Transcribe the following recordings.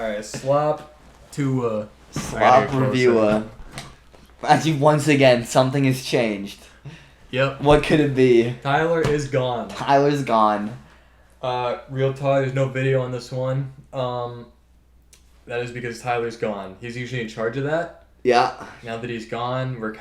Alright, Slop to Slop reviewer. Actually, once again, something has changed. Yep. What could it be? Tyler is gone. Tyler's gone. Real talk, there's no video on this one. That is because Tyler's gone. He's usually in charge of that. Yeah. Now that he's gone, we're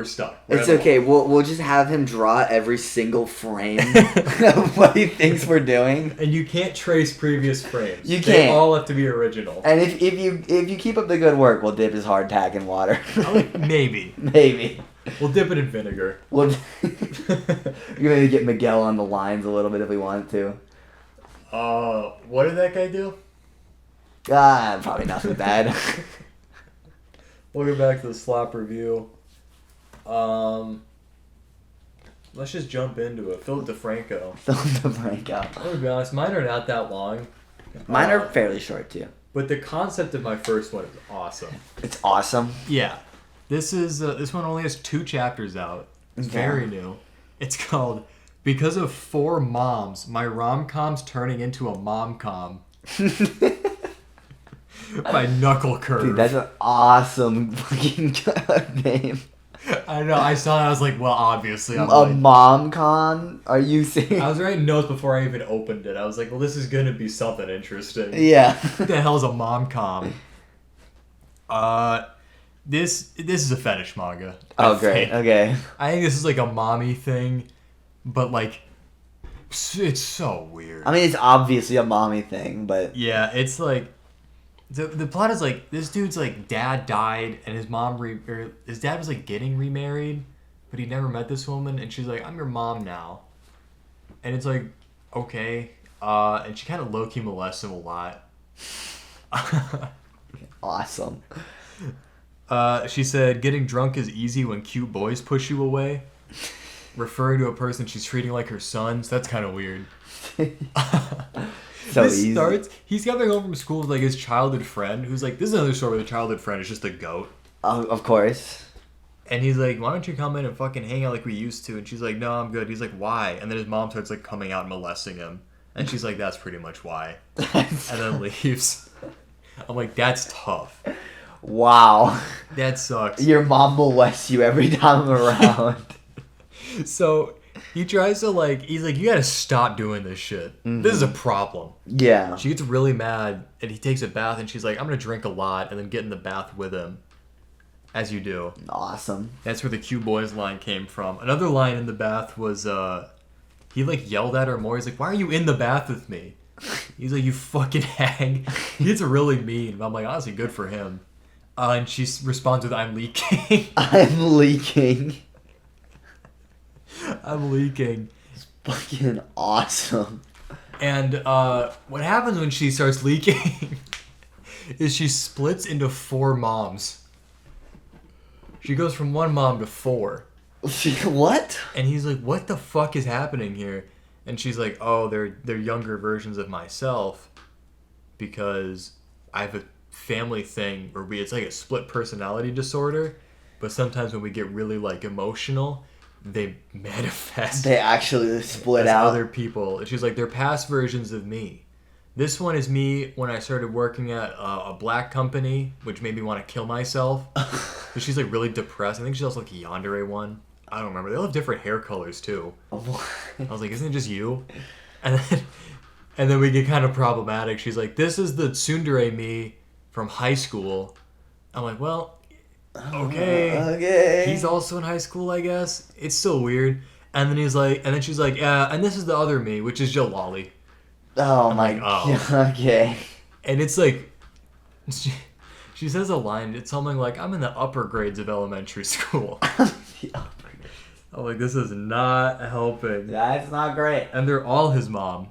stuck. It's okay. We'll just have him draw every single frame of what he thinks we're doing. And you can't trace previous frames. You can't. They all have to be original. And if you keep up the good work, we'll dip his hardtack in water. Maybe. Maybe. We'll dip it in vinegar. We'll you're gonna get Miguel on the lines a little bit if we wanted to. What did that guy do? Probably nothing bad. We'll get back to the Slop review. Let's just jump into it. Philip DeFranco. I'm gonna be honest, mine are not that long. Mine are fairly short too. But the concept of my first one is awesome. It's awesome. Yeah. This one only has 2 chapters out. It's very new. It's called Because of 4 Moms, My Rom-Com's Turning into a Mom-Com. By Knuckle Curve. Dude, that's an awesome fucking name. I know. I saw it. I was like, well, obviously. Mom-Con? Are you serious? I was writing notes before I even opened it. I was like, well, this is going to be something interesting. Yeah. What the hell is a Mom-Com? This is a fetish manga. Oh, great. Okay. I think this is like a mommy thing, but like, it's so weird. I mean, it's obviously a mommy thing, but... Yeah, it's like... The plot is like, this dude's like, dad died, and his dad was like getting remarried, but he never met this woman, and she's like, I'm your mom now. And it's like, okay. And she kind of low-key molests him a lot. Awesome. She said, getting drunk is easy when cute boys push you away. Referring to a person she's treating like her son, so that's kind of weird. So easy. He's coming home from school with like his childhood friend, who's like, this is another story where the childhood friend is just a goat. Of course. And he's like, why don't you come in and fucking hang out like we used to? And she's like, no, I'm good. He's like, why? And then his mom starts like coming out and molesting him. And she's like, that's pretty much why. And then leaves. I'm like, that's tough. Wow. That sucks. Your mom molests you every time I'm around. So he tries to like, he's like, you gotta stop doing this shit. Mm-hmm. This is a problem. Yeah. She gets really mad and he takes a bath and she's like, I'm gonna drink a lot and then get in the bath with him. As you do. Awesome. That's where the cute boys line came from. Another line in the bath was, he like yelled at her more. He's like, why are you in the bath with me? He's like, you fucking hag. He gets really mean. But I'm like, honestly, good for him. And she responds with, I'm leaking. I'm leaking. I'm leaking. It's fucking awesome. And what happens when she starts leaking is she splits into 4 moms. She goes from 1 mom to 4. What? And he's like, what the fuck is happening here? And she's like, oh, they're younger versions of myself because I have a family thing where it's like a split personality disorder, but sometimes when we get really like emotional, they manifest. They actually split as out. Other people. And she's like, they're past versions of me. This one is me when I started working at a black company, which made me want to kill myself. But she's like really depressed. I think she's also like a yandere one. I don't remember. They all have different hair colors too. I was like, isn't it just you? And then we get kind of problematic. She's like, this is the tsundere me from high school. I'm like, well, okay. He's also in high school, I guess. It's still weird. And then he's like, and then she's like, yeah, and this is the other me, which is Jalali. Oh my god. Okay. And it's like, she says a line. It's something like, I'm in the upper grades of elementary school. I'm like, this is not helping. That's not great. And they're all his mom.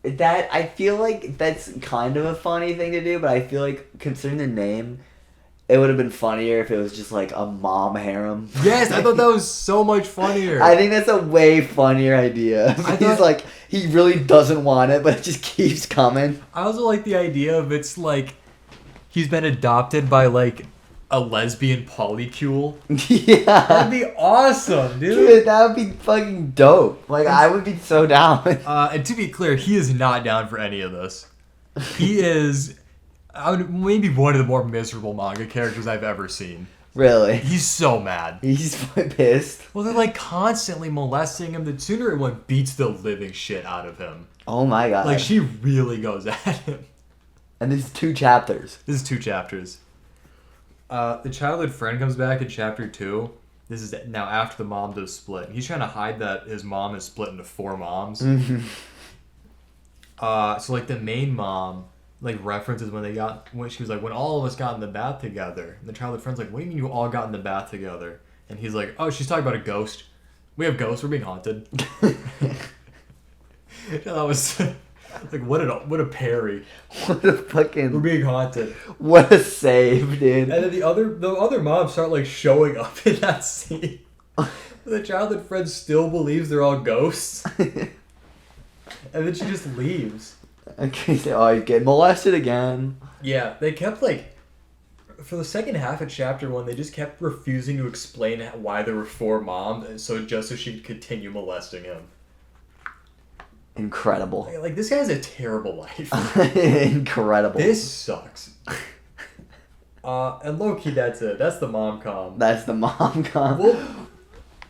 I feel like that's kind of a funny thing to do, but I feel like considering the name, it would have been funnier if it was just like a mom harem. Yes, I thought that was so much funnier. I think that's a way funnier idea. He's like, he really doesn't want it, but it just keeps coming. I also like the idea of it's like, he's been adopted by like a lesbian polycule. Yeah. That'd be awesome, dude. Dude, that would be fucking dope. Like, I would be so down. And to be clear, he is not down for any of this. He is maybe one of the more miserable manga characters I've ever seen. Really? He's so mad. He's pissed. Well, they're like constantly molesting him. The tutor one beats the living shit out of him. Oh my god. Like, she really goes at him. And there's 2 chapters. This is 2 chapters. The childhood friend comes back in chapter 2. This is now after the mom does split. He's trying to hide that his mom is split into 4 moms. Mm-hmm. So like the main mom like references when she was like, when all of us got in the bath together. And the childhood friend's like, what do you mean you all got in the bath together? And he's like, oh, she's talking about a ghost. We have ghosts. We're being haunted. That was like what a parry. What a fucking. We're being haunted. What a save, dude. And then the other moms start like showing up in that scene. The childhood friend still believes they're all ghosts. And then she just leaves. Okay, so I get molested again. Yeah, they kept like for the second half of chapter 1, they just kept refusing to explain why there were 4 moms, so she could continue molesting him. Incredible. Like this guy has a terrible life. Incredible. This sucks. And low-key, that's it. That's the mom com. That's the mom com. Well,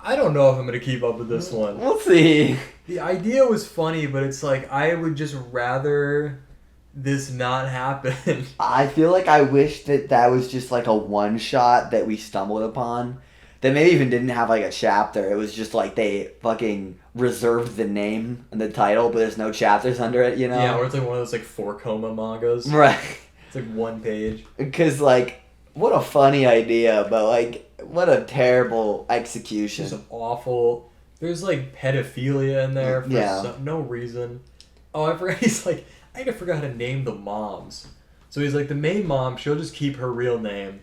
I don't know if I'm gonna keep up with this one. We'll see. The idea was funny, but it's like I would just rather this not happen. I feel like I wish that was just like a one shot that we stumbled upon. That maybe even didn't have like a chapter. It was just like they fucking reserved the name and the title, but there's no chapters under it, you know? Yeah, or it's like one of those like 4 coma mangas. Right. It's like 1 page. Because like, what a funny idea, but like, what a terrible execution. Just awful. There's like pedophilia in there for no reason. Oh, I forgot. He's like, I forgot how to name the moms. So he's like, the main mom, she'll just keep her real name.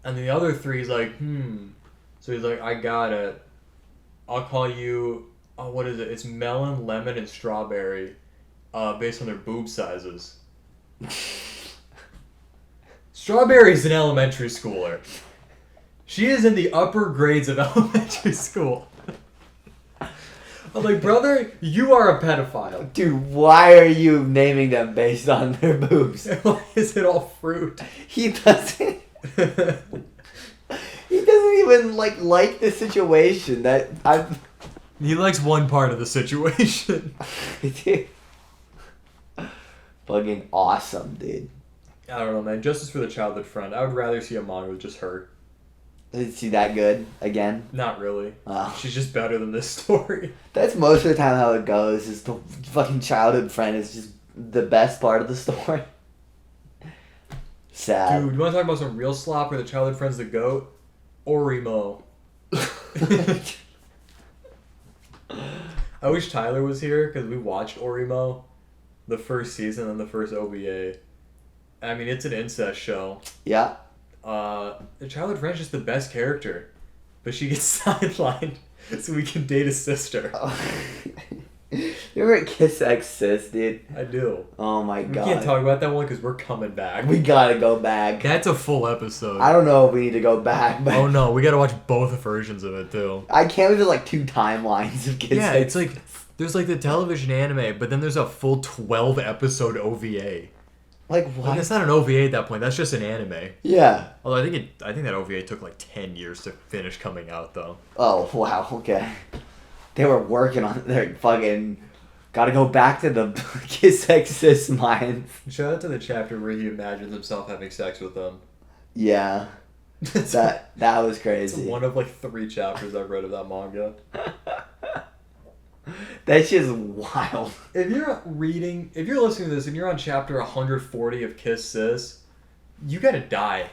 And the other 3, he's like, So he's like, I got it. I'll call you, what is it? It's melon, lemon, and strawberry, based on their boob sizes. Strawberry's an elementary schooler. She is in the upper grades of elementary school. I'm like, brother, you are a pedophile. Dude, why are you naming them based on their boobs? Why is it all fruit? He doesn't. He doesn't even like the situation that I've. He likes one part of the situation. Dude. Fucking awesome, dude. I don't know, man. Justice for the childhood friend. I would rather see a manga with just her. Is she that good again? Not really. Oh. She's just better than this story. That's most of the time how it goes. Is the fucking childhood friend is just the best part of the story. Sad. Dude, you want to talk about some real slop where the childhood friend's the goat? Orimo. I wish Tyler was here because we watched Orimo, the first season and the first OVA. I mean, it's an incest show. Yeah. The childhood friend's just the best character, but she gets sidelined so we can date his sister. Oh. You remember Kiss X Sis, dude? I do. Oh my god. We can't talk about that one because we're coming back. We gotta go back. That's a full episode. I don't know if we need to go back, but oh no, we gotta watch both versions of it too. I can't believe there's like 2 timelines of Kiss Yeah, X. it's like there's like the television anime, but then there's a full 12 episode OVA. Like what? Like, it's not an OVA at that point. That's just an anime. Yeah. Although I think that OVA took like 10 years to finish coming out though. Oh wow. Okay. They were working on their fucking. Gotta go back to the Kiss X Sis minds. Shout out to the chapter where he imagines himself having sex with them. Yeah. that was crazy. It's one of like 3 chapters I've read of that manga. That's just wild. If you're listening to this and you're on chapter 140 of Kiss Sis, you gotta die.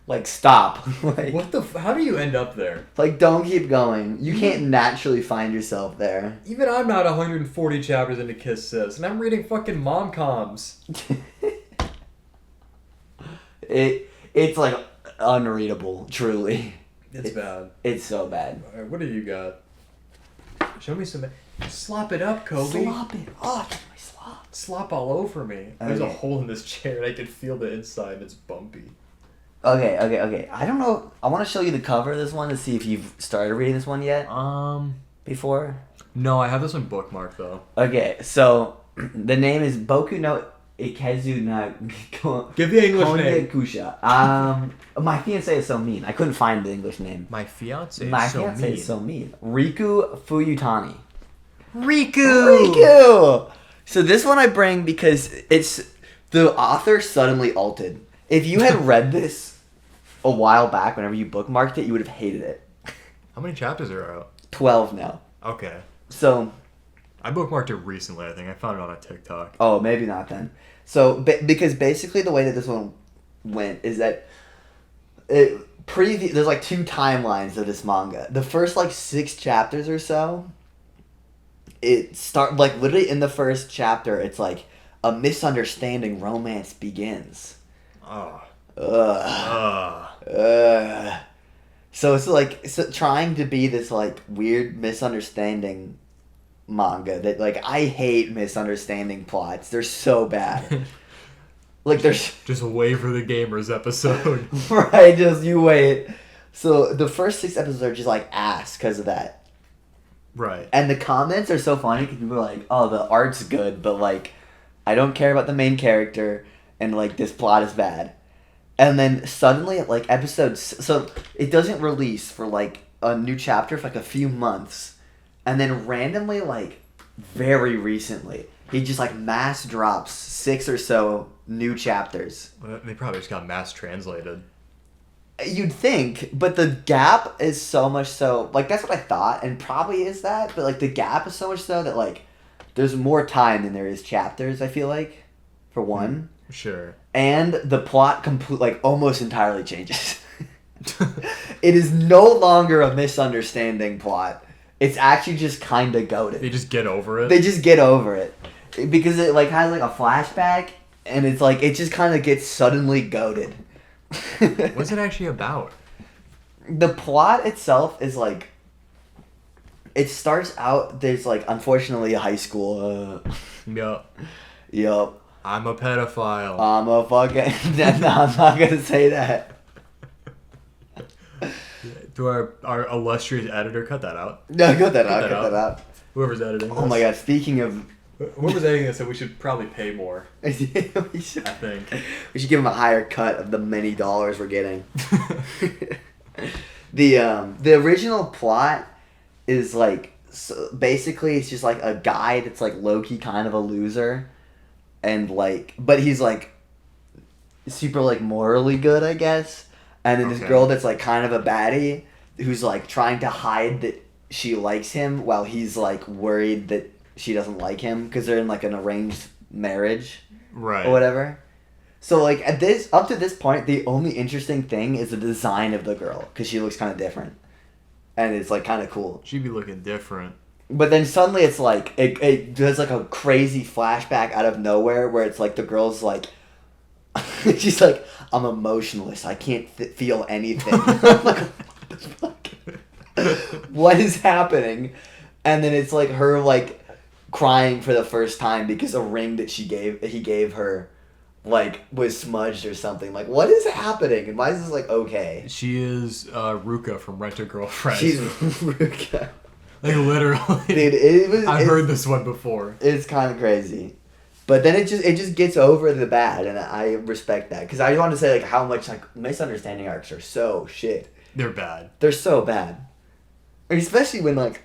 Like, stop. Like, What the? How do you end up there? like, don't keep going. You can't naturally find yourself there. Even I'm not 140 chapters into Kiss Sis, and I'm reading fucking mom-coms. It's like unreadable, truly. It's bad. It's so bad. All right, what do you got? Show me some. Slop it up, Kobe. Slop it up, my slop. Slop all over me. There's a Okay. hole in this chair, and I can feel the inside, and it's bumpy. Okay. I don't know. I want to show you the cover of this one to see if you've started reading this one yet before. No, I have this one bookmarked though. Okay, so the name is Boku no Ikezu na Give the English name. Kusha. My fiance is so mean. I couldn't find the English name. My fiance My is so fiance mean. is so mean. Riku Fuyutani. Riku! So this one I bring because it's the author suddenly altered. If you had read this a while back, whenever you bookmarked it, you would have hated it. How many chapters are out? 12 now. Okay. So I bookmarked it recently, I think. I found it on a TikTok. oh, maybe not then. So because basically the way that this one went is that there's like 2 timelines of this manga. The first like 6 chapters or so, it start like literally in the first chapter, it's like a misunderstanding romance begins. Oh. So it's like trying to be this like weird misunderstanding manga that like I hate misunderstanding plots. They're so bad. Like there's just wait for the gamers episode. right, just you wait. So the first 6 episodes are just like ass because of that. Right. And the comments are so funny because people are like, "Oh, the art's good, but like, I don't care about the main character, and like this plot is bad." And then suddenly, at like episodes, so it doesn't release for like a new chapter for like a few months, and then randomly, like very recently, he just like mass drops 6 or so new chapters. Well, they probably just got mass translated. You'd think, but the gap is so much so, like, that's what I thought, and probably is that, but, like, the gap is so much so that, like, there's more time than there is chapters, I feel like, for one. Sure. And the plot, almost entirely changes. It is no longer a misunderstanding plot. It's actually just kind of goated. They just get over it? They just get over it. Because it, like, has, like, a flashback, and it's, like, it just kind of gets suddenly goated. What's it actually about? The plot itself is like, it starts out, there's like unfortunately a high school Yup. I'm a pedophile. I'm a fucking no, I'm not gonna say that. Do our illustrious editor cut that out? No, cut that out. Whoever's editing this. Oh my god, speaking of whoever's editing this, so we should probably pay more. we should, I think. We should give him a higher cut of the many dollars we're getting. The original plot is like, so basically it's just like a guy that's like low-key kind of a loser, and like, but he's like super like morally good, I guess. And then this girl that's like kind of a baddie who's like trying to hide that she likes him while he's like worried that she doesn't like him because they're in like an arranged marriage, right, or whatever. So like up to this point, the only interesting thing is the design of the girl because she looks kind of different, and it's like kind of cool. She'd be looking different. But then suddenly it's like it does like a crazy flashback out of nowhere where it's like the girl's like, she's like, I'm emotionless. I can't feel anything. I'm like, what the fuck? What is happening? And then it's like her like crying for the first time because a ring that he gave her like was smudged or something. Like, what is happening? And why is this like okay? She is Ruka from Rent a Girlfriend. She's Ruka. Like literally. Dude, I've heard this one before. It's kind of crazy. But then it just gets over the bad, and I respect that. Because I just want to say like how much like misunderstanding arcs are so shit. They're bad. They're so bad. Especially when like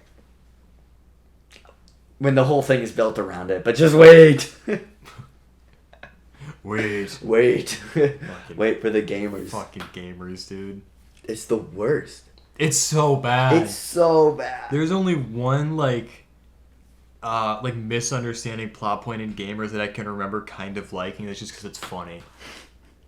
when the whole thing is built around it. But just wait. Wait. Wait for the gamers. Fucking gamers, dude. It's the worst. It's so bad. It's so bad. There's only one like misunderstanding plot point in gamers that I can remember kind of liking. That's just because it's funny.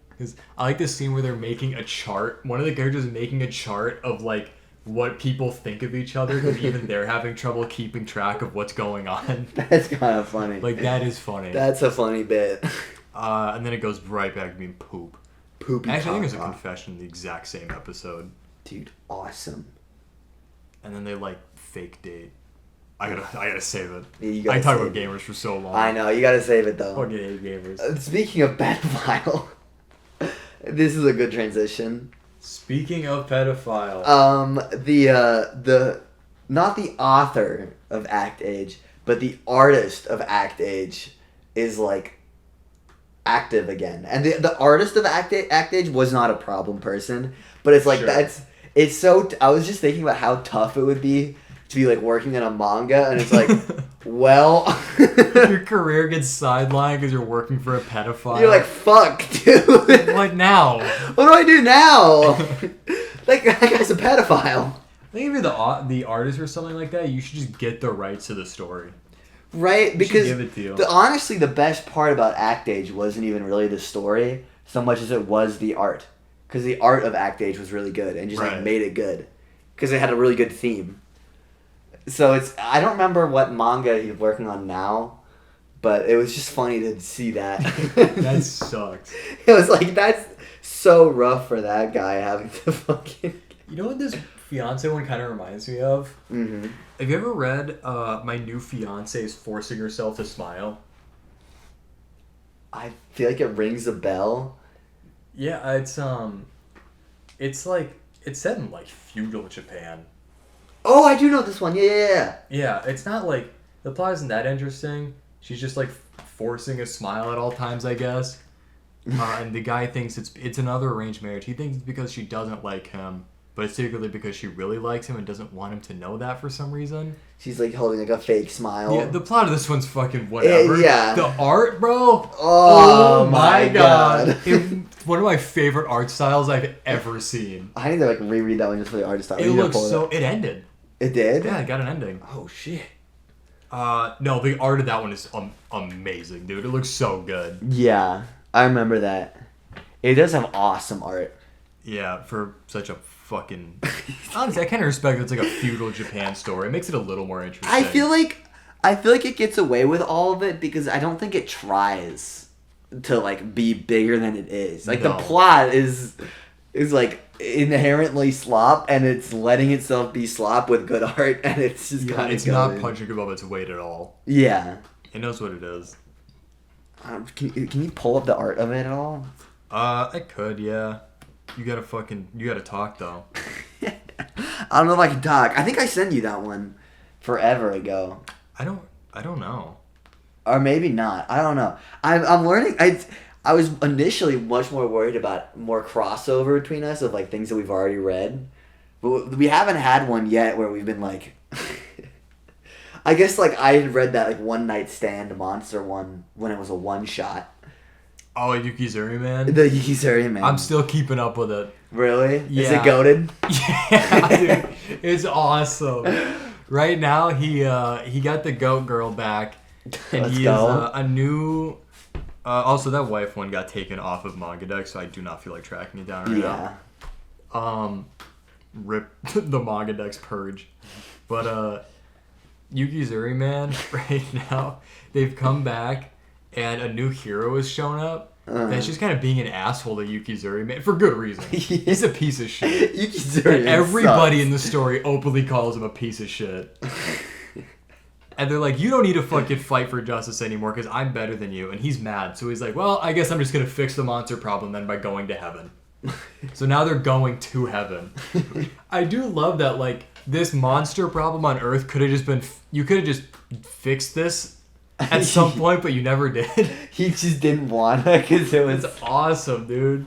Because I like this scene where they're making a chart. One of the characters is making a chart of like what people think of each other because even they're having trouble keeping track of what's going on. That's kind of funny. Like that is funny. That's a funny bit. And then it goes right back to being poop. Poopy. Actually, I think there's a confession in the exact same episode. Dude, awesome. And then they like fake date. I gotta save it. Yeah, I talk about gamers for so long. I know, you gotta save it though. Fucking hate gamers. Speaking of pedophile, this is a good transition. Speaking of pedophile. The not the author of Act Age, but the artist of Act Age is like active again. And the artist of Act Age was not a problem person, but it's like Sure. it's so. I was just thinking about how tough it would be to be like working in a manga, and it's like, well, Your career gets sidelined because you're working for a pedophile. you're like, fuck, dude. What now? What do I do now? Like, that guy's a pedophile. I think if you're the artist or something like that, you should just get the rights to the story. Right? Because give it to you. honestly, the best part about Act Age wasn't even really the story so much as it was the art. Because the art of Act Age was really good and just like Right. made it good. Because it had a really good theme. So I don't remember what manga he's working on now, but it was just funny to see that. That sucks. It was like, that's so rough for that guy having to fucking... You know what this fiance one kind of reminds me of? Mm-hmm. Have you ever read My New Fiance is Forcing Herself to Smile? I feel like it rings a bell. Yeah, it's like, it's set in like feudal Japan. Oh, I do know this one. Yeah. Yeah, it's not like, the plot isn't that interesting. She's just like forcing a smile at all times, I guess. And the guy thinks it's another arranged marriage. He thinks it's because she doesn't like him, but it's secretly because she really likes him and doesn't want him to know that for some reason. She's like holding like a fake smile. Yeah, the plot of this one's fucking whatever. Yeah. The art, bro. Oh my god. It's one of my favorite art styles I've ever seen. I need to like reread that one just for the art style. It looks so... It ended. It did? Yeah, it got an ending. Oh shit. No, the art of that one is amazing, dude. It looks so good. Yeah, I remember that. It does have awesome art. Yeah, for such a fucking... Honestly, I kind of respect it's like a feudal Japan story. It makes it a little more interesting. I feel like it gets away with all of it because I don't think it tries to like be bigger than it is. Like No. the plot is like inherently slop, and it's letting itself be slop with good art, and it's just kind of it's not punching above its weight at all. Yeah. It knows what it is. Can you pull up the art of it at all? I could, yeah. You gotta talk though. I don't know if I can talk. I think I sent you that one forever ago. I don't know. Or maybe not. I don't know. I'm learning. I was initially much more worried about more crossover between us of like things that we've already read. But we haven't had one yet where we've been like... I guess like I had read that like One Night Stand monster one when it was a one shot. Oh, Yukizuri Man? The Yukizuri Man. I'm still keeping up with it. Really? Yeah. Is it goated? Yeah, dude. It's awesome. Right now, he got the goat girl back. And Let's he go. is a new... also, that wife one got taken off of Mangadex, so I do not feel like tracking it down right now. Rip the Mangadex purge. But, Yukizuri Man, right now, they've come back, and a new hero has shown up. And it's just kind of being an asshole to Yukizuri Man, for good reason. He's a piece of shit. Yukizuri And Man everybody sucks. in the story openly calls him a piece of shit. And they're like, you don't need to fucking fight for justice anymore because I'm better than you. And he's mad. So he's like, well, I guess I'm just going to fix the monster problem then by going to heaven. So now they're going to heaven. I do love that, like, this monster problem on Earth could have just been... You could have just fixed this at some point, but you never did. He just didn't want to because it was... It's awesome, dude.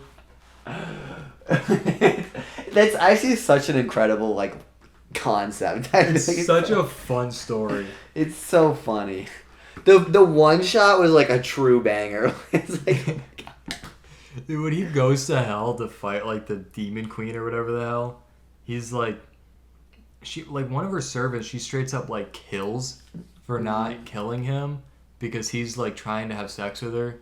That's actually such an incredible, like, concept. It's such a fun story. It's so funny. The one shot was like a true banger. It's like... Dude, when he goes to hell to fight, like, the demon queen or whatever the hell, he's like... one of her servants, she straight up, like, kills for not killing him because he's, like, trying to have sex with her.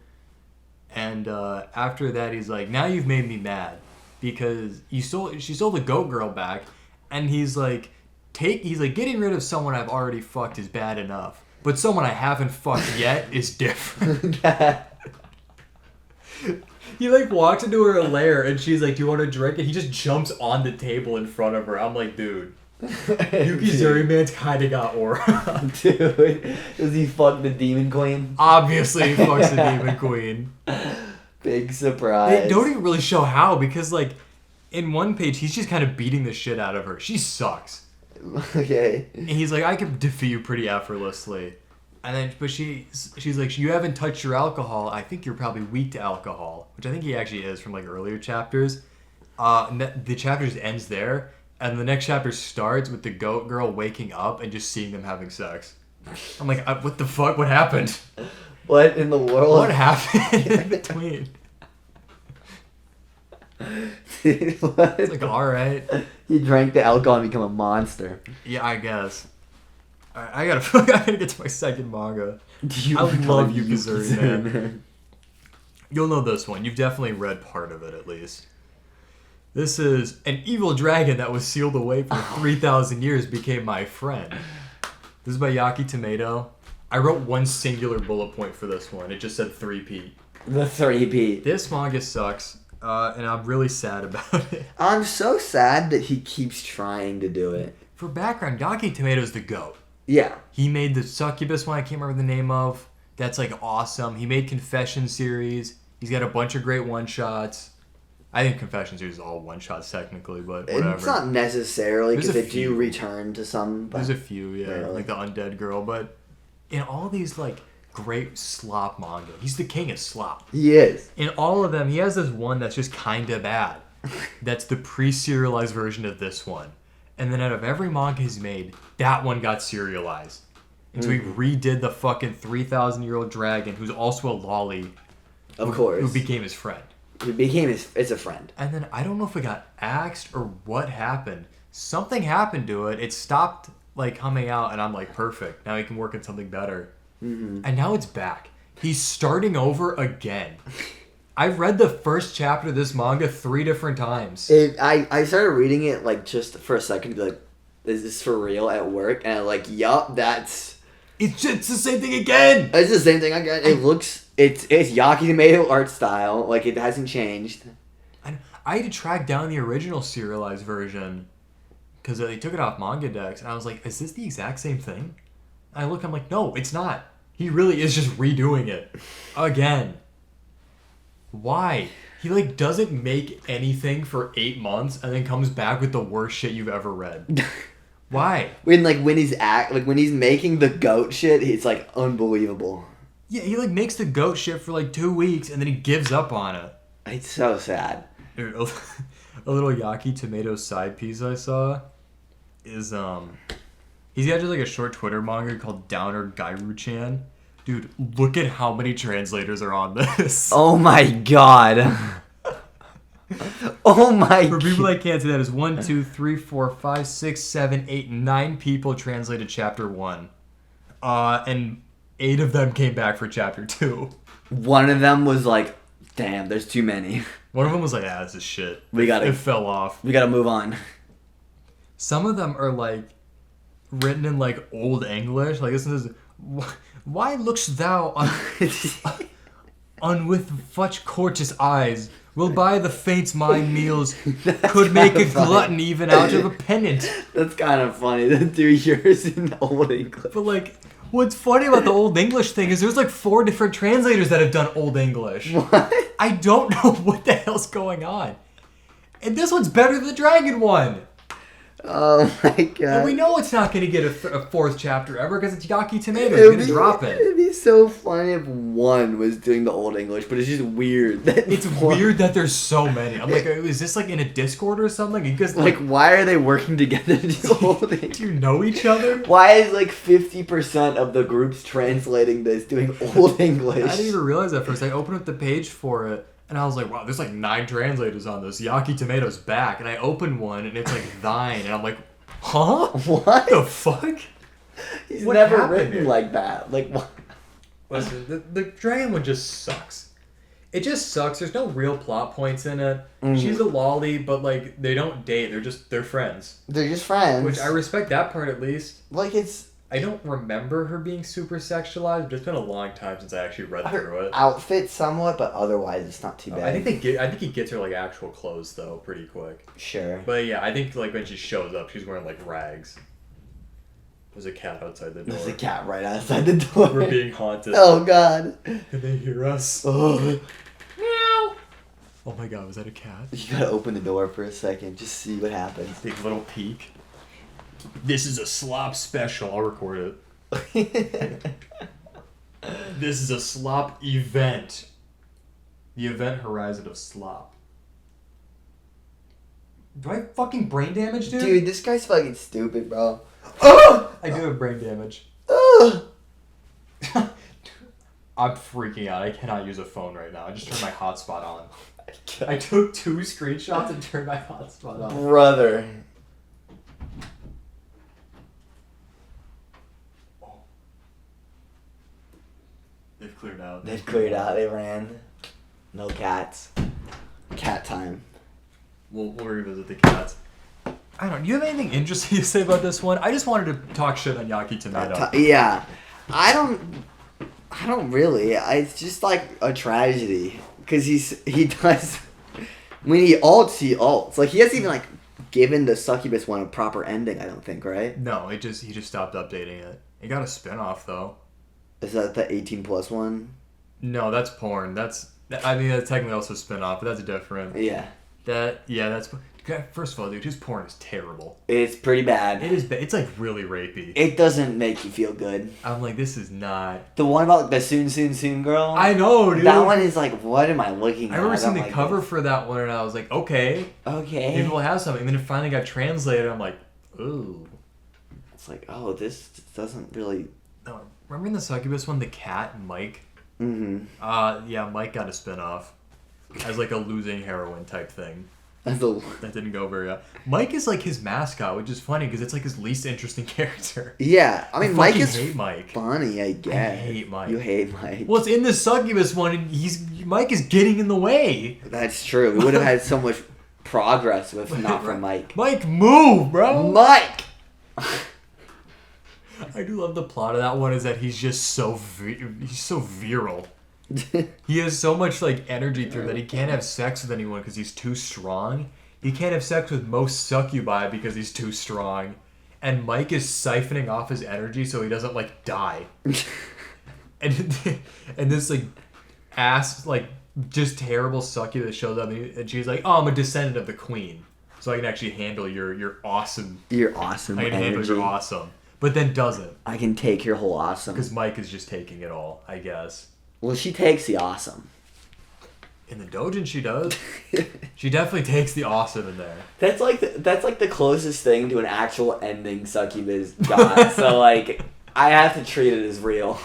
And after that, he's like, now you've made me mad because she stole the goat girl back. And he's like, getting rid of someone I've already fucked is bad enough. But someone I haven't fucked yet is different. He, like, walks into her lair and she's like, do you want a drink? And he just jumps on the table in front of her. I'm like, dude. Yukizuri Man's kind of got aura. Dude, does he fuck the demon queen? Obviously, he fucks the demon queen. Big surprise. They don't even really show how because, like, in one page, he's just kind of beating the shit out of her. She sucks. Okay. And he's like, I can defeat you pretty effortlessly. And then, but she's like, you haven't touched your alcohol. I think you're probably weak to alcohol, which I think he actually is from like earlier chapters. And the chapter just ends there, and the next chapter starts with the goat girl waking up and just seeing them having sex. I'm like, what the fuck? What happened? What in the world? What happened in between? It's like, all right. He drank the alcohol and become a monster. Yeah, I guess. I gotta get to my second manga. I love Yukazuri, man. You'll know this one. You've definitely read part of it, at least. This is an evil dragon that was sealed away for 3,000 years became my friend. This is by Yaki Tomato. I wrote one singular bullet point for this one. It just said 3P. The 3P. This manga sucks, and I'm really sad about it. I'm so sad that he keeps trying to do it. For background, Yaki Tomato's the GOAT. Yeah. He made the Succubus one I can't remember the name of. That's like awesome. He made Confession series. He's got a bunch of great one-shots. I think Confession series is all one-shots technically, but whatever. It's not necessarily because they few. do return to some. There's a few, yeah. Barely. Like the Undead Girl, but in all these like great slop manga, he's the king of slop. He is. In all of them, he has this one that's just kind of bad. That's the pre-serialized version of this one. And then out of every manga he's made, that one got serialized. And so he redid the fucking 3,000-year-old dragon, who's also a lolly. Of course. Who became his friend. It's a friend. And then I don't know if it got axed or what happened. Something happened to it. It stopped like coming out, and I'm like, perfect. Now he can work on something better. Mm-hmm. And now it's back. He's starting over again. I've read the first chapter of this manga 3 different times. I started reading it like just for a second to be like, is this for real at work? And I'm like, yup, that's... It's the same thing again! It's the same thing again. It looks... It's Yaki Tomato art style. Like, it hasn't changed. I had to track down the original serialized version because they took it off Manga Dex, and I was like, is this the exact same thing? And I look, I'm like, no, it's not. He really is just redoing it. Again. Why? He like doesn't make anything for 8 months and then comes back with the worst shit you've ever read. Why? When he's making the goat shit, it's like unbelievable. Yeah, he like makes the goat shit for like 2 weeks and then he gives up on it. It's so sad. Dude, a little Yaki Tomato side piece I saw is he's got just like a short Twitter manga called Downer Gairu-chan. Dude, look at how many translators are on this. Oh my god. Oh my god. For people that can't see that, is 1, 2, 3, 4, 5, 6, 7, 8, 9 people translated chapter 1. And 8 of them came back for chapter 2. One of them was like, damn, there's too many. One of them was like, this is shit. It fell off. We gotta move on. Some of them are like written in like old English. Like this is, why lookst thou on with such courteous eyes? Will buy the faints my meals, could make a glutton even out of a pennant. That's kind of funny to do yours in old English. But like, what's funny about the old English thing is there's like 4 different translators that have done old English. What? I don't know what the hell's going on. And this one's better than the dragon one. Oh my god. And we know it's not going to get a 4th chapter ever because it's Yaki Tomato. He's going to drop it. It'd be so funny if one was doing the old English, but it's just weird. It's weird that there's so many. I'm like, is this like in a Discord or something? Because like why are they working together to do old English? Do you know each other? Why is like 50% of the groups translating this doing old English? I didn't even realize that first. I opened up the page for it. And I was like, wow, there's like 9 translators on this. Yaki Tomato's back. And I opened one, and it's like thine. And I'm like, huh? What the fuck? He's What never happened written here? like that. Like, what? Listen, the dragon one just sucks. It just sucks. There's no real plot points in it. She's a lolly, but like, they don't date. They're friends. They're just friends. Which I respect that part at least. Like, I don't remember her being super sexualized, but it's been a long time since I actually read through it. Outfit somewhat, but otherwise it's not too bad. I think he gets her like actual clothes though, pretty quick. Sure. But yeah, I think like when she shows up, she's wearing like rags. There's a cat outside the door. There's a cat right outside the door. We're being haunted. Oh god. Can they hear us? Oh. Meow. Oh my god, was that a cat? You gotta open the door for a second, just see what happens. Big little peek. This is a slop special. I'll record it. This is a Slop event. The event horizon of Slop. Do I have fucking brain damage, dude? Dude, this guy's fucking stupid, bro. I do have brain damage. I'm freaking out. I cannot use a phone right now. I just turned my hotspot on. I took 2 screenshots and turned my hotspot on. Brother. They've cleared out. They've cleared out. They ran. No cats. Cat time. We'll revisit the cats. I don't know. Do you have anything interesting to say about this one? I just wanted to talk shit on Yaki Tomato. Yeah. I don't really. It's just like a tragedy. Because he does... When he ults. Like, he hasn't even, like, given the Succubus one a proper ending, I don't think, right? No, he just stopped updating it. It got a spinoff, though. Is that the 18+ one? No, that's porn. That's technically also a spinoff, but that's different. Yeah. That's... First of all, dude, his porn is terrible. It's pretty bad. It is bad. It's, like, really rapey. It doesn't make you feel good. I'm like, this is not... The one about the soon girl? I know, dude. That one is like, what am I looking at? I remember seeing the like cover this. for that one, and I was like, okay. Maybe we'll have something. And then it finally got translated. I'm like, ooh. It's like, oh, this doesn't really... No, remember in the Succubus one, the cat, Mike? Mm-hmm. Yeah, Mike got a spinoff as like a losing heroine type thing. That didn't go very well. Mike is like his mascot, which is funny because it's like his least interesting character. Yeah, I mean, Mike is Mike. funny, I guess. I hate Mike. You hate Mike. Well, it's in the Succubus one, and Mike is getting in the way. That's true. We would have had so much progress if not for Mike. Mike, move, bro. Mike. I do love the plot of that one. Is that he's just so he's so virile. He has so much like energy through that he can't have sex with anyone because he's too strong. He can't have sex with most succubi because he's too strong. And Mike is siphoning off his energy so he doesn't like die. and this like ass like just terrible succubus shows up and she's like, "Oh, I'm a descendant of the queen, so I can actually handle your awesome. Your awesome. I can energy. handle your awesome." But then doesn't. I can take your whole awesome. Because Mike is just taking it all, I guess. Well, she takes the awesome. In the Dojin, she does. She definitely takes the awesome in there. That's like the closest thing to an actual ending Succubus got. So like, I have to treat it as real.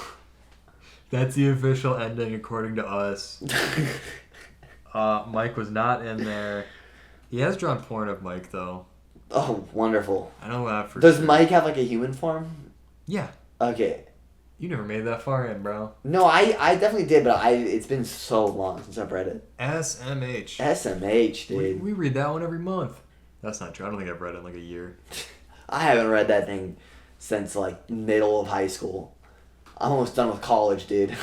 That's the official ending according to us. Mike was not in there. He has drawn porn of Mike though. Oh, wonderful. I know that for Does sure. Mike have like a human form? Yeah. Okay. You never made that far in, bro. No, I definitely did, but it's been so long since I've read it. SMH. SMH, dude. We read that one every month. That's not true. I don't think I've read it in like a year. I haven't read that thing since like middle of high school. I'm almost done with college, dude.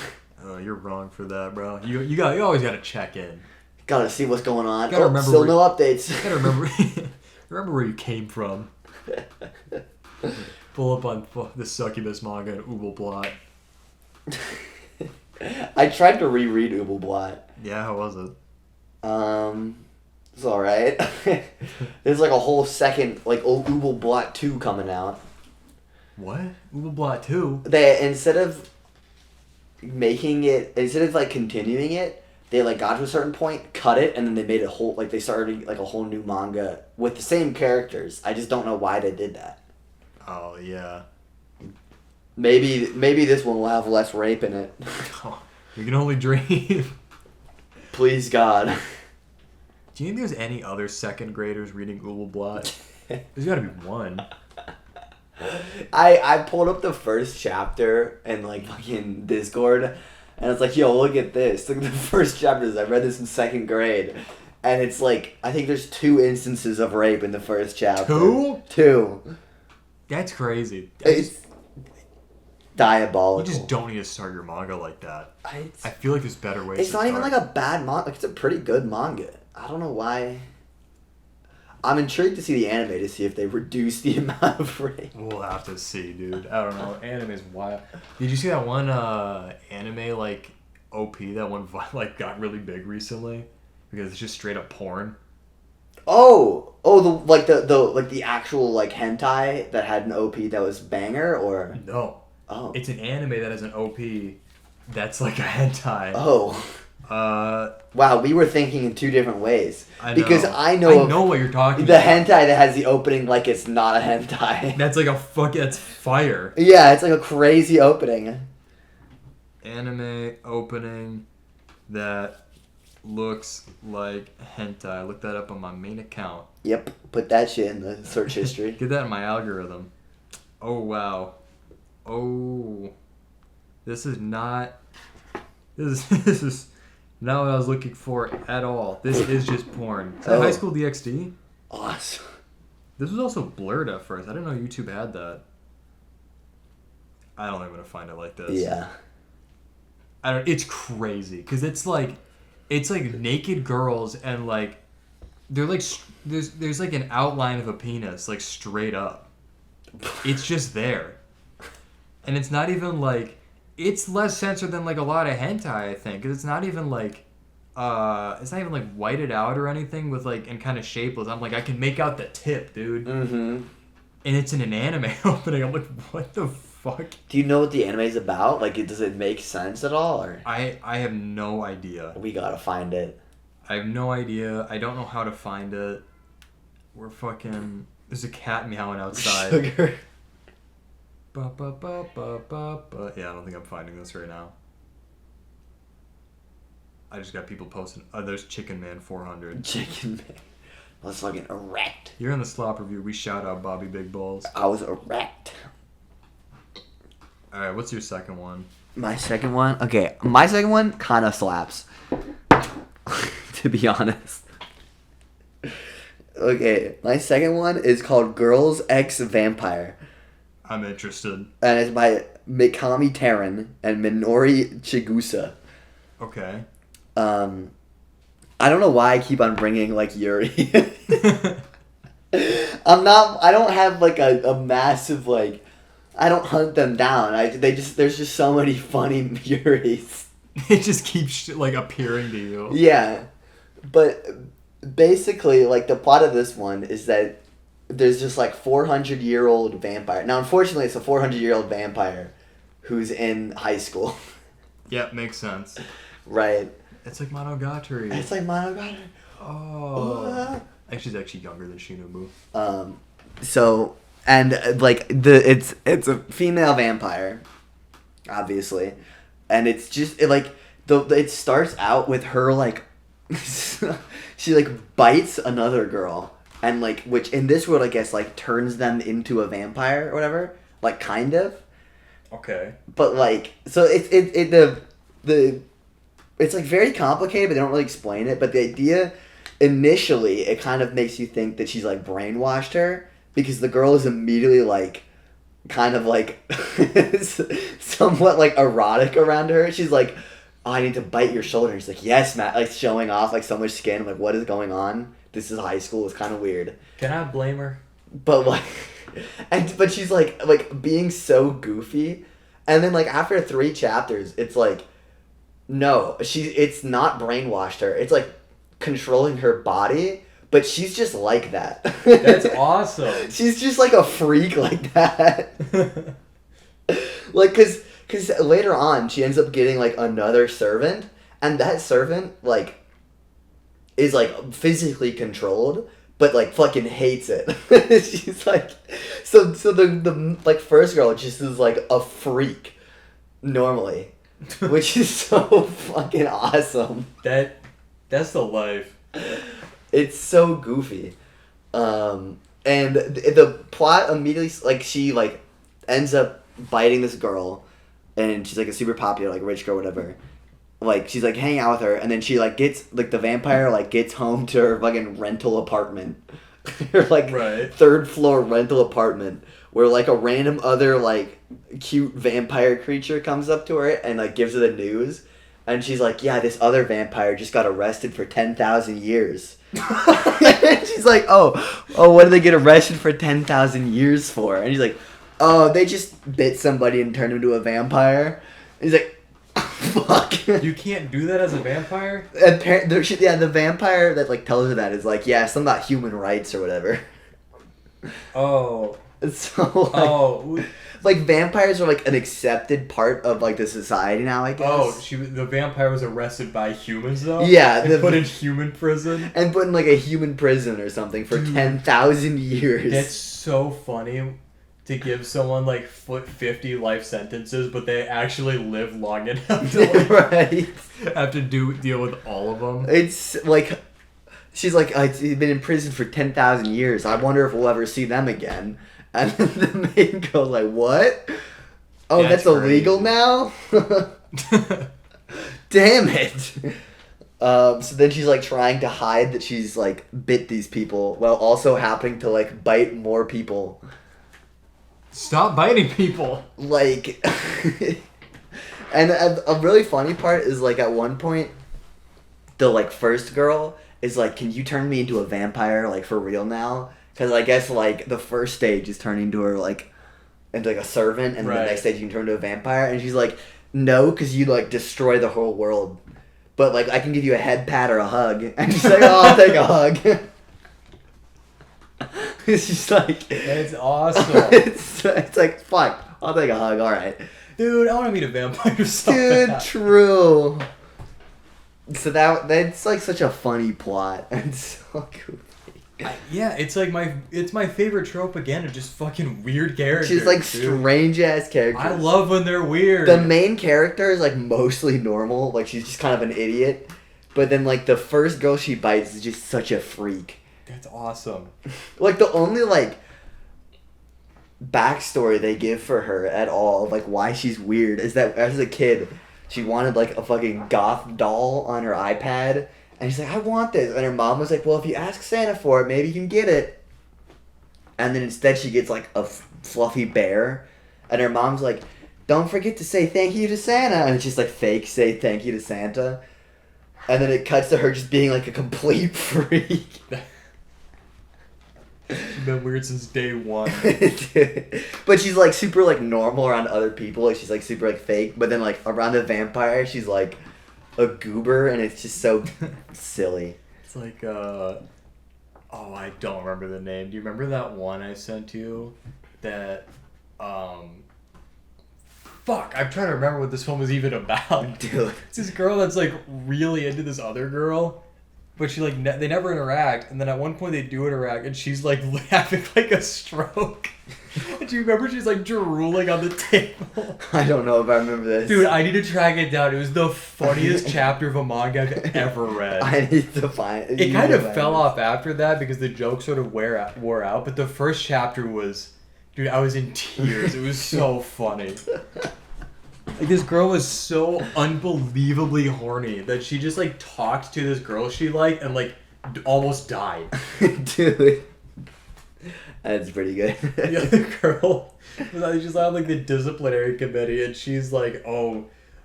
Oh, you're wrong for that, bro. You always gotta check in. Gotta see what's going on. Gotta remember still no updates. Gotta remember where you came from. Pull up on the Succubus manga and Ubelblot. I tried to reread Ubelblot. Yeah, how was it? It's alright. There's like a whole second, like, Ubelblot 2 coming out. What? Ubelblot 2? They, instead of like continuing it, they like got to a certain point, cut it, and then they made a whole, like they started like a whole new manga with the same characters. I just don't know why they did that. Oh, yeah. Maybe this one will have less rape in it. Oh, you can only dream. Please God. Do you think there's any other second graders reading Ubelblot? There's gotta be one. I pulled up the first chapter in like fucking Discord, and it's like, yo, look at this. Look at the first chapters. I read this in second grade. And it's like, I think there's 2 instances of rape in the first chapter. 2? 2. That's crazy. It's diabolical. You just don't need to start your manga like that. I It's feel like there's better ways to not even start. like a bad manga. Like, it's a pretty good manga. I don't know why. I'm intrigued to see the anime to see if they reduce the amount of rape. We'll have to see, dude. I don't know. Anime's wild. Did you see that one anime like OP that one like got really big recently because it's just straight up porn? The actual like hentai that had an OP that was banger or No. Oh. It's an anime that has an OP that's like a hentai. Oh. Wow, we were thinking in two different ways. I know. Because I know what you're talking the about. hentai that has the opening like it's not a hentai. That's like that's fire. Yeah, it's like a crazy opening. Anime opening that looks like hentai. Look that up on my main account. Yep, put that shit in the search history. Get that in my algorithm. Oh, wow. Oh. This is not not what I was looking for at all. This is just porn. Is that High School DxD? Awesome. This was also blurred at first. I didn't know YouTube had that. I don't think I'm going to find it like this. Yeah. It's crazy because it's like naked girls and like they're like there's like an outline of a penis like straight up. It's just there, and it's not even like it's less censored than like a lot of hentai, I think, because it's not even like whited out or anything with like and kind of shapeless. I'm like I can make out the tip, dude. Mm-hmm. And it's in an anime opening. I'm like, what the fuck? Do you know what the anime is about? Like, does it make sense at all? Or I have no idea. we gotta find it. I have no idea. I don't know how to find it. There's a cat meowing outside. Sugar. Ba, ba, ba, ba, ba, ba. Yeah, I don't think I'm finding this right now. I just got people posting. Oh, there's Chicken Man 400. Chicken Man. I was fucking erect. You're in the Slop review. We shout out Bobby Big Balls. I was erect. Alright, what's your second one? My second one? Okay, my second one kind of slaps. To be honest. Okay, my second one is called Girls X Vampire. I'm interested. And it's by Mikami Taran and Minori Chigusa. Okay. I don't know why I keep on bringing, like, Yuri. I don't have, like, a massive, like, I don't hunt them down. There's just so many funny Yuris. It just keeps, like, appearing to you. Yeah. But basically, like, the plot of this one is that there's just, like, 400-year-old vampire. Now, unfortunately, it's a 400-year-old vampire who's in high school. Yep, makes sense. Right. It's like Monogatari. It's like Monogatari. Oh. She's actually younger than Shinobu. So, and, like, it's a female vampire, obviously. And it's just, it starts out with her, like, she, like, bites another girl. And, like, which in this world, I guess, like, turns them into a vampire or whatever. Like, kind of. Okay. But, like, so it's like very complicated, but they don't really explain it. But the idea, initially, it kind of makes you think that she's like brainwashed her because the girl is immediately like, kind of like, somewhat like erotic around her. She's like, oh, I need to bite your shoulder. And she's like, yes, Matt, like showing off like so much skin. I'm like, what is going on? This is high school. It's kind of weird. Can I blame her? But like, but she's like being so goofy, and then like after 3 chapters, it's like. No, it's not brainwashed her. It's like controlling her body, but she's just like that. That's awesome. She's just like a freak like that. Like, cause later on she ends up getting like another servant, and that servant like is like physically controlled, but like fucking hates it. She's like, so the like first girl just is like a freak normally. Which is so fucking awesome. That's the life. It's so goofy. And the plot immediately, like, she, like, ends up biting this girl, and she's, like, a super popular, like, rich girl, whatever. Like, she's, like, hanging out with her, and then she, like, gets, like, the vampire, like, gets home to her fucking rental apartment. Her, like, right. 3rd floor rental apartment, where, like, a random other, like, cute vampire creature comes up to her and, like, gives her the news. And she's like, yeah, this other vampire just got arrested for 10,000 years. And she's like, oh, what did they get arrested for 10,000 years for? And he's like, oh, they just bit somebody and turned him into a vampire. And he's like, fuck. You can't do that as a vampire? The vampire that, like, tells her that is like, yeah, something about human rights or whatever. Oh. So like, Oh, like vampires are like an accepted part of like the society now, I guess. oh, the vampire was arrested by humans though. Yeah, and put in human prison. And put in like a human prison or something for 10,000 years. That's so funny to give someone like 50 life sentences, but they actually live long enough to like, right. have to deal with all of them. It's like she's like, I've been in prison for 10,000 years. I wonder if we'll ever see them again. And then the maid goes like, what? Oh, that's illegal now? Damn it. So then she's like trying to hide that she's like bit these people while also happening to like bite more people. Stop biting people. Like, and a really funny part is like at one point, the like first girl is like, can you turn me into a vampire like for real now? Because I guess like the first stage is turning into her like into like a servant, and then the next stage you can turn into a vampire. And she's like, no, because you like destroy the whole world. But like I can give you a head pat or a hug. And she's like, oh, I'll take a hug. It's just like, it's awesome. it's like, fuck, I'll take a hug. All right, dude. I want to meet a vampire. So dude, bad. true. So that's like such a funny plot. And so cool. Yeah, it's like my favorite trope again of just fucking weird characters. She's like strange ass characters. I love when they're weird. The main character is like mostly normal, like she's just kind of an idiot. But then like the first girl she bites is just such a freak. That's awesome. Like the only like backstory they give for her at all, like why she's weird, is that as a kid she wanted like a fucking goth doll on her iPad. And she's like, I want this. And her mom was like, well, if you ask Santa for it, maybe you can get it. And then instead she gets like a fluffy bear. And her mom's like, don't forget to say thank you to Santa. And it's just like fake say thank you to Santa. And then it cuts to her just being like a complete freak. She's been weird since day one. But she's like super like normal around other people. Like she's like super like fake. But then like around the vampire, she's like a goober, and it's just so silly. It's like I don't remember the name. Do you remember that one I sent you that fuck, I'm trying to remember what this film was even about. Dude, it's this girl that's like really into this other girl, but she like they never interact, and then at one point they do interact, and she's like having like a stroke. Do you remember she's like drooling on the table? I don't know if I remember this. Dude, I need to track it down. It was the funniest chapter of a manga I've ever read. I need to find it. It kind of fell off after that because the jokes sort of wore out, but the first chapter was, dude, I was in tears. It was so funny. Like, this girl was so unbelievably horny that she just like talked to this girl she liked and like almost died. Dude. That's pretty good. The other girl, she's on like the disciplinary committee, and she's like, "Oh,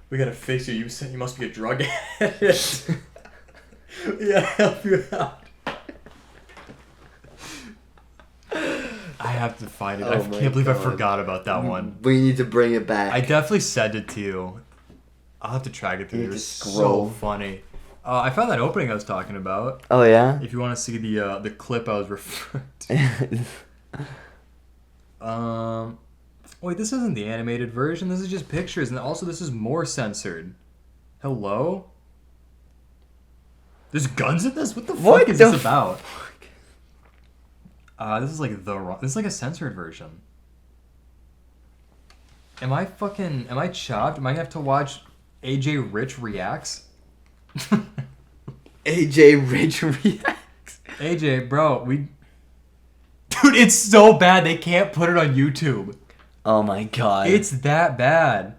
we gotta fix you. You must be a drug addict. Yeah, help you out." I have to find it. I can't believe I forgot about that one. We need to bring it back. I definitely sent it to you. I'll have to track it through. It was so funny. I found that opening I was talking about. Oh yeah. If you want to see the clip I was referring to. Wait, this isn't the animated version. This is just pictures, and also this is more censored. Hello? There's guns in this? What the fuck is this about? This is like this is like a censored version. Am I chopped? Am I gonna have to watch AJ Rich Reacts? AJ Rich Reacts. AJ, bro, dude, it's so bad they can't put it on YouTube. Oh my god. It's that bad.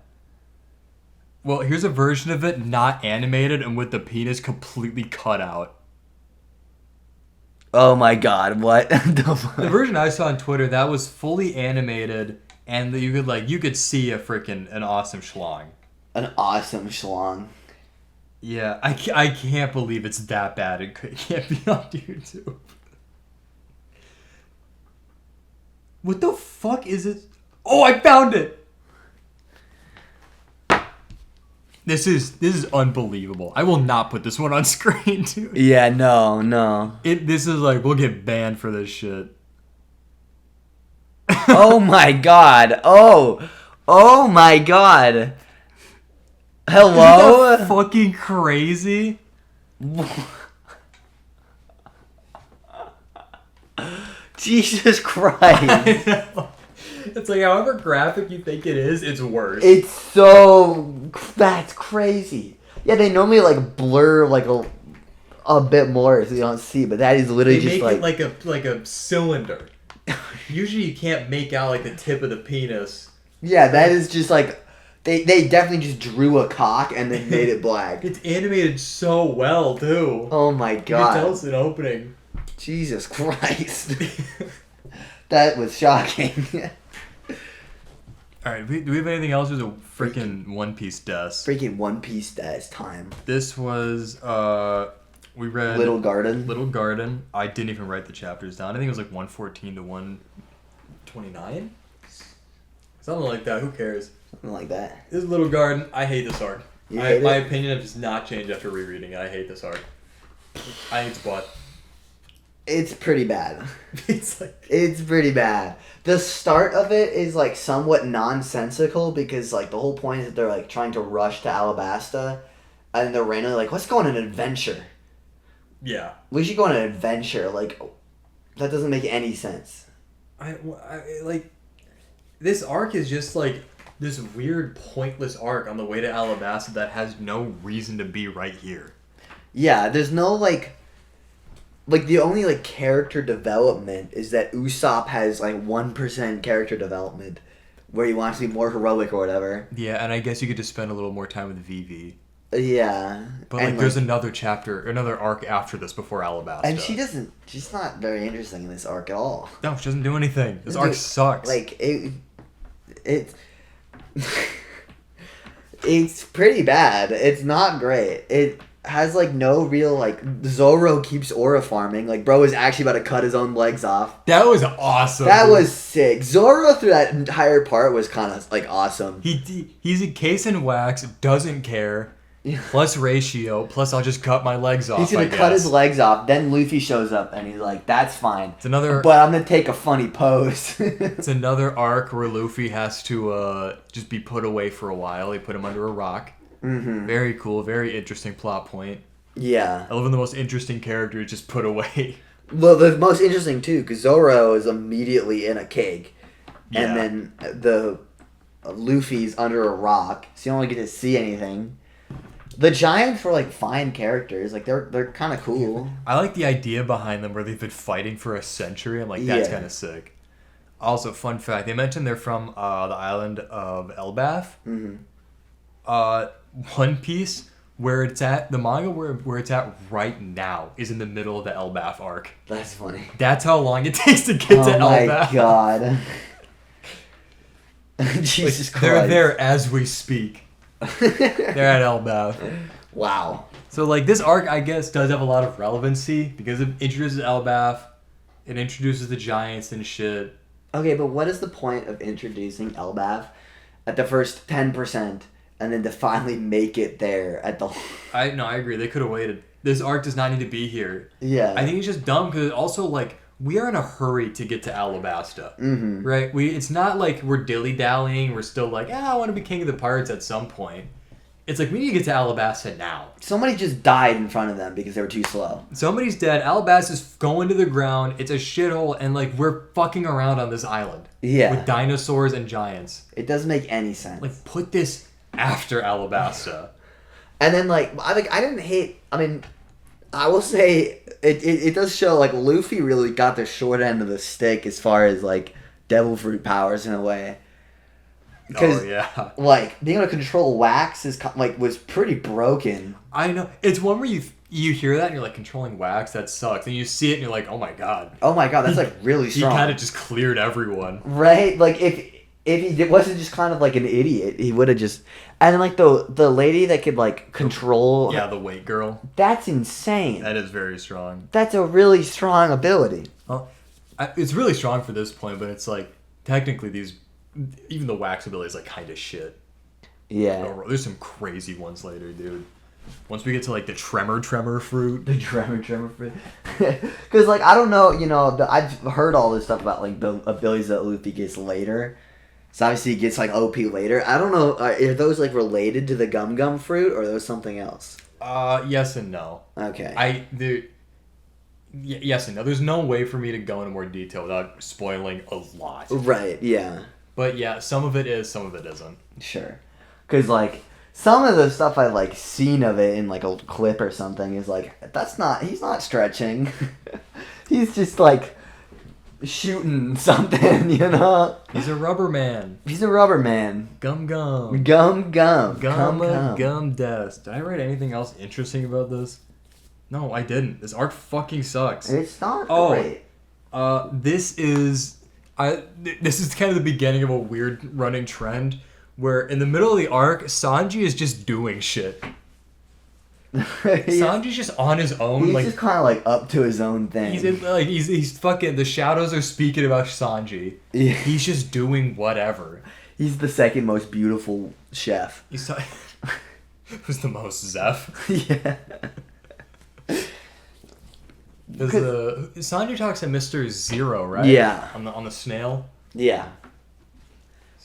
Well, here's a version of it not animated and with the penis completely cut out. Oh my god, what? The version I saw on Twitter, that was fully animated, and you could see an awesome schlong. An awesome schlong. Yeah, I can't believe it's that bad. It can't be on YouTube. What the fuck is it? Oh, I found it! This is unbelievable. I will not put this one on screen, dude. Yeah, no. This is like, we'll get banned for this shit. Oh my god. Oh my god. Hello? Isn't that fucking crazy? Jesus Christ. I know. It's like however graphic you think it is, it's worse. It's that's crazy. Yeah, they normally like blur like a bit more so you don't see, but that is literally they just make it like a cylinder. Usually you can't make out like the tip of the penis. Yeah, that is just like they definitely just drew a cock and then made it black. It's animated so well too. Oh my god. You can tell it's an opening. Jesus Christ. That was shocking. Alright, do we have anything else? There's a freaking One Piece desk. Freaking One Piece desk time. This was, we read... Little Garden. Little Garden. I didn't even write the chapters down. I think it was like 114 to 129? Something like that. Who cares? Something like that. This is Little Garden. I hate this arc. You hate My it? opinion has not changed after rereading it. I hate this arc. I hate its butt. It's pretty bad. It's pretty bad. The start of it is like somewhat nonsensical because like the whole point is that they're like trying to rush to Alabasta and they're randomly like, let's go on an adventure. Yeah. We should go on an adventure. Like, that doesn't make any sense. I like, this arc is just like this weird pointless arc on the way to Alabasta that has no reason to be right here. Yeah, there's no like the only like character development is that Usopp has like 1% character development where he wants to be more heroic or whatever. Yeah, and I guess you could just spend a little more time with Vivi. Yeah. But like there's another chapter, another arc after this before Alabasta. And she's not very interesting in this arc at all. No, she doesn't do anything. This arc sucks. Like it's it's pretty bad. It's not great. It has like no real like Zoro keeps aura farming. Like bro is actually about to cut his own legs off. That was awesome. That was sick. Zoro through that entire part was kind of like awesome. He's encased in wax, doesn't care. Plus ratio, plus I'll just cut my legs off. He's gonna cut his legs off. Then Luffy shows up and he's like, "That's fine." It's another, but I'm gonna take a funny pose. It's another arc where Luffy has to just be put away for a while. They put him under a rock. Mm-hmm. Very cool, very interesting plot point. Yeah. I love when the most interesting character is just put away. Well, the most interesting too, because Zoro is immediately in a cake, and then the Luffy's under a rock, so you don't really get to see anything. The Giants were like fine characters, like they're kind of cool. I like the idea behind them where they've been fighting for a century. I'm like, that's kind of sick. Also, fun fact: they mentioned they're from the island of Elbaf. Mm-hmm. One Piece, where it's at, the manga where it's at right now is in the middle of the Elbaf arc. That's funny. That's how long it takes to get to Elbaf. Oh my god. Jesus Christ. They're there as we speak. They're at Elbaf. Wow. So like this arc, I guess, does have a lot of relevancy because it introduces Elbaf, it introduces the Giants and shit. Okay, but what is the point of introducing Elbaf at the first 10%? And then to finally make it there at the... I agree. They could have waited. This arc does not need to be here. Yeah. I think it's just dumb because also, like, we are in a hurry to get to Alabasta. Mm-hmm. Right? It's not like we're dilly-dallying. We're still like, I want to be king of the pirates at some point. It's like, we need to get to Alabasta now. Somebody just died in front of them because they were too slow. Somebody's dead. Alabasta's going to the ground. It's a shithole. And, like, we're fucking around on this island. Yeah. With dinosaurs and giants. It doesn't make any sense. Like, put this after Alabasta. And then, like, I didn't hate... I mean, I will say it does show, like, Luffy really got the short end of the stick as far as, like, devil fruit powers in a way. Because, like, being able to control wax is, like, was pretty broken. I know. It's one where you hear that and you're like, controlling wax? That sucks. And you see it and you're like, oh my god. Oh my god, that's, like, really strong. He kind of just cleared everyone. Right? Like, if he wasn't just kind of like an idiot, he would have just... And then, like, the lady that could, like, control... Yeah, the weight girl. That's insane. That is very strong. That's a really strong ability. Well, it's really strong for this point, but it's, like, technically these... Even the wax ability is, like, kind of shit. Yeah. There's some crazy ones later, dude. Once we get to, like, the tremor fruit. The tremor fruit. Because, like, I don't know, I've heard all this stuff about, like, the abilities that Luffy gets later. So, obviously, he gets, like, OP later. I don't know, are those, like, related to the Gum Gum fruit, or are those something else? Yes and no. Okay. Yes and no. There's no way for me to go into more detail without spoiling a lot. Right, yeah. But, yeah, some of it is, some of it isn't. Sure. Because, like, some of the stuff I've, like, seen of it in, like, a clip or something is, like, he's not stretching. He's just, like, shooting something, He's a rubber man. He's a rubber man. Gum gum. Gum gum. Gum dust. Did I write anything else interesting about this? No, I didn't. This arc fucking sucks. It's not great. This is kind of the beginning of a weird running trend where in the middle of the arc, Sanji is just doing shit. Sanji's just on his own. He's just kind of like up to his own thing. He's fucking. The shadows are speaking about Sanji. Yeah. He's just doing whatever. He's the second most beautiful chef. Who's the most Zeph? Yeah. Sanji talks to Mr. Zero, right? Yeah. On the snail. Yeah.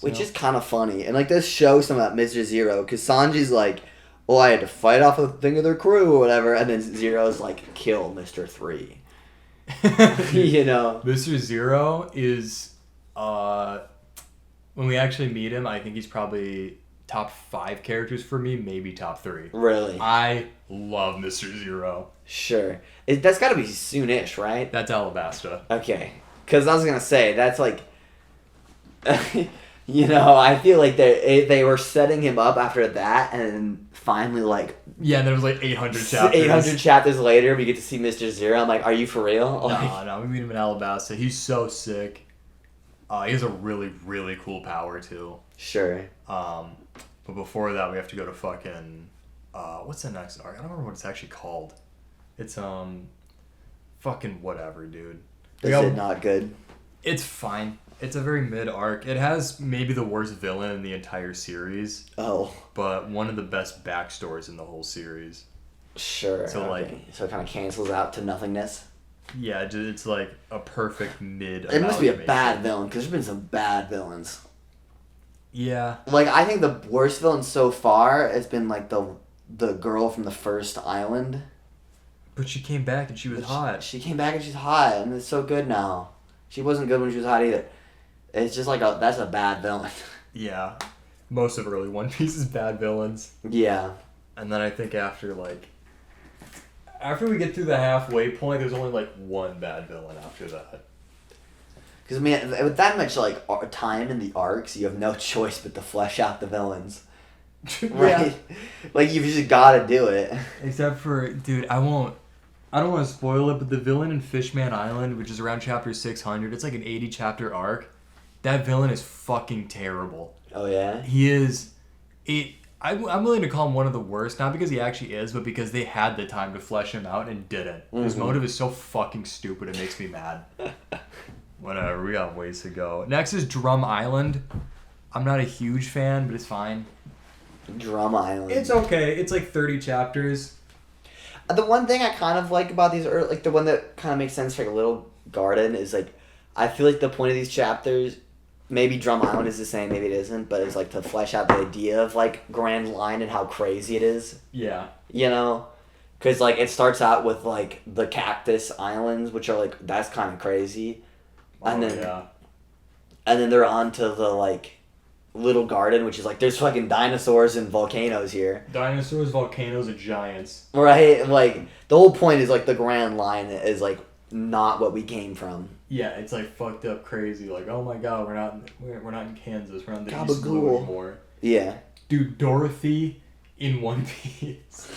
Which is kind of funny. And, like, this shows something about Mr. Zero, because Sanji's like, oh, I had to fight off a thing of their crew or whatever, and then Zero's like, kill Mr. 3. Mr. Zero is, when we actually meet him, I think he's probably top 5 characters for me, maybe top 3. Really? I love Mr. Zero. Sure. That's gotta be soonish, right? That's Alabasta. Okay. Because I was gonna say, that's like... I feel like they were setting him up after that, and then finally, like... Yeah, and there was like 800 chapters. 800 chapters later, we get to see Mr. Zero. I'm like, are you for real? No, we meet him in Alabasta. He's so sick. He has a really, really cool power, too. Sure. But before that, we have to go to fucking... what's the next arc? I don't remember what it's actually called. It's, fucking whatever, dude. Is it not good? It's fine. It's a very mid arc. It has maybe the worst villain in the entire series. Oh. But one of the best backstories in the whole series. Sure. So so it kind of cancels out to nothingness. Yeah, it's like a perfect mid. It must be a bad villain because there's been some bad villains. Yeah. Like, I think the worst villain so far has been like the girl from the first island. But she came back and she was hot. She came back and she's hot, and it's so good now. She wasn't good when she was hot either. It's just like that's a bad villain. Yeah. Most of early One Piece is bad villains. Yeah. And then I think after we get through the halfway point, there's only like one bad villain after that. Because, man, with that much like time in the arcs, you have no choice but to flesh out the villains. Right? Yeah. Like, you've just got to do it. Except for, dude, I don't want to spoil it, but the villain in Fishman Island, which is around chapter 600, it's like an 80 chapter arc. That villain is fucking terrible. Oh, yeah? He is... I'm willing to call him one of the worst, not because he actually is, but because they had the time to flesh him out and didn't. Mm-hmm. His motive is so fucking stupid, it makes me mad. Whatever, we got ways to go. Next is Drum Island. I'm not a huge fan, but it's fine. Drum Island. It's okay. It's like 30 chapters. The one thing I kind of like about these, like the one that kind of makes sense for like a little garden is like, I feel like the point of these chapters, maybe Drum Island is the same, maybe it isn't, but it's like to flesh out the idea of like Grand Line and how crazy it is. Yeah. Because like it starts out with like the Cactus Islands, which are like, that's kind of crazy. And then they're on to the like little garden, which is like there's fucking dinosaurs and volcanoes here. Dinosaurs, volcanoes, and giants. Right? Like the whole point is like the Grand Line is like not what we came from. Yeah, it's like fucked up crazy. Like, oh my god, we're not in Kansas. We're on the East Blue anymore. Yeah. Dude, Dorothy in One Piece.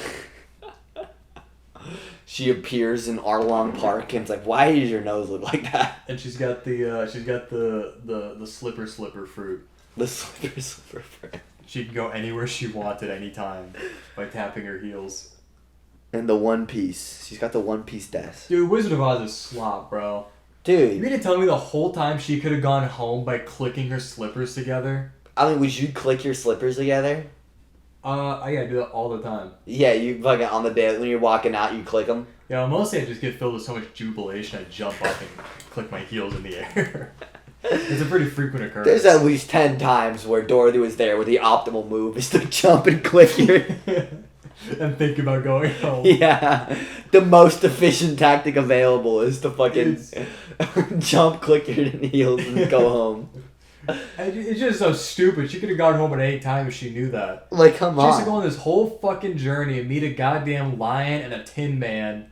She appears in Arlong Park and it's like, why does your nose look like that? And she's got the slipper fruit. The slipper fruit. She can go anywhere she wants at any time by tapping her heels. And the One Piece. She's got the One Piece desk. Dude, Wizard of Oz is slop, bro. Dude. You mean to tell me the whole time she could have gone home by clicking her slippers together? I mean, would you click your slippers together? I do that all the time. Yeah, you fucking on the day when you're walking out, you click them. Yeah, mostly I just get filled with so much jubilation, I jump up and click my heels in the air. It's a pretty frequent occurrence. There's at least 10 times where Dorothy was there where the optimal move is to jump and click your... and think about going home. Yeah. The most efficient tactic available is to fucking jump, click your heels, and go home. It's just so stupid. She could have gone home at any time if she knew that. Like, come She on. used to go on this whole fucking journey and meet a goddamn lion and a tin man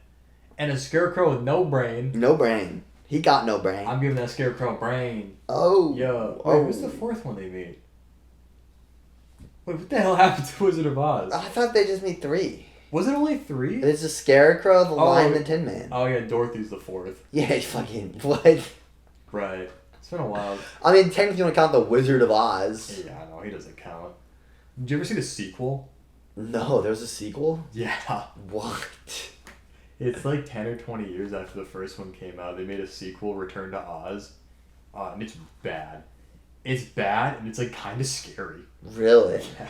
and a scarecrow with no brain. No brain. He got no brain. I'm giving that scarecrow a brain. Oh. Yo. Oh. Wait, what's the fourth one they meet? Wait, what the hell happened to Wizard of Oz? I thought they just meet 3. Was it only 3? There's the Scarecrow, the Lion, and the Tin Man. Oh yeah, Dorothy's the 4th. Yeah, fucking... What? Right. It's been a while. I mean, technically you want to count the Wizard of Oz. Yeah, I know. He doesn't count. Did you ever see the sequel? No, there's a sequel? Yeah. What? It's like 10 or 20 years after the first one came out. They made a sequel, Return to Oz. And it's bad. It's bad, and it's like kind of scary. Really? Yeah.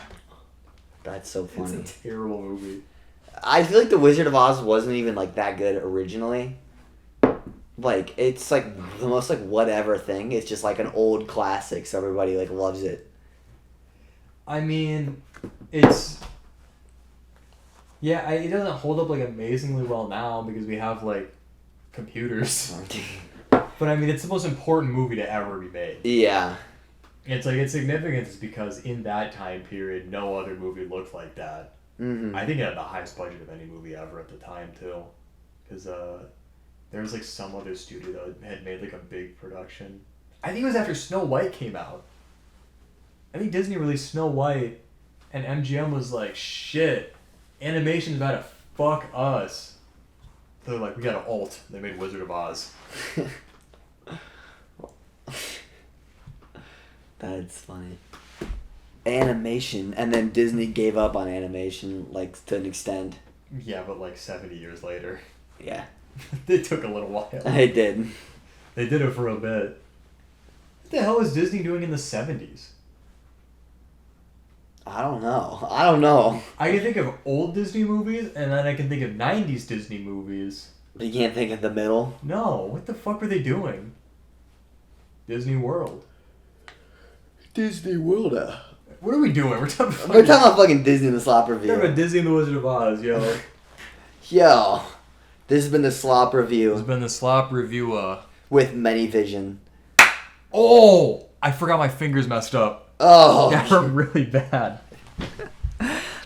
That's so funny. It's a terrible movie. I feel like the Wizard of Oz wasn't even like that good originally. Like, it's like the most like whatever thing. It's just like an old classic, so everybody like loves it. I mean, it's... Yeah, it doesn't hold up like amazingly well now because we have like computers. But I mean, it's the most important movie to ever be made. Yeah. It's like its significance is because in that time period, no other movie looked like that. Mm-hmm. I think it had the highest budget of any movie ever at the time too, because there was like some other studio that had made like a big production. I think it was after Snow White came out. I think Disney released Snow White, and MGM was like, "Shit, animation's about to fuck us." So they're like, "We got to alt." They made Wizard of Oz. That's funny. Animation, and then Disney gave up on animation, like, to an extent. Yeah, but like 70 years later. Yeah. It took a little while. They did. They did it for a bit. What the hell was Disney doing in the 70s? I don't know. I can think of old Disney movies, and then I can think of 90s Disney movies. You can't think of the middle? No, what the fuck were they doing? Disney World. Disney World. What are we doing? We're talking about fucking Disney and the Slop We're Review. talking about Disney and the Wizard of Oz, yo. Yo, this has been the Slop It's Review been the Slop Review, with Many Vision. Oh! I forgot my fingers messed up. Oh. That hurt really bad.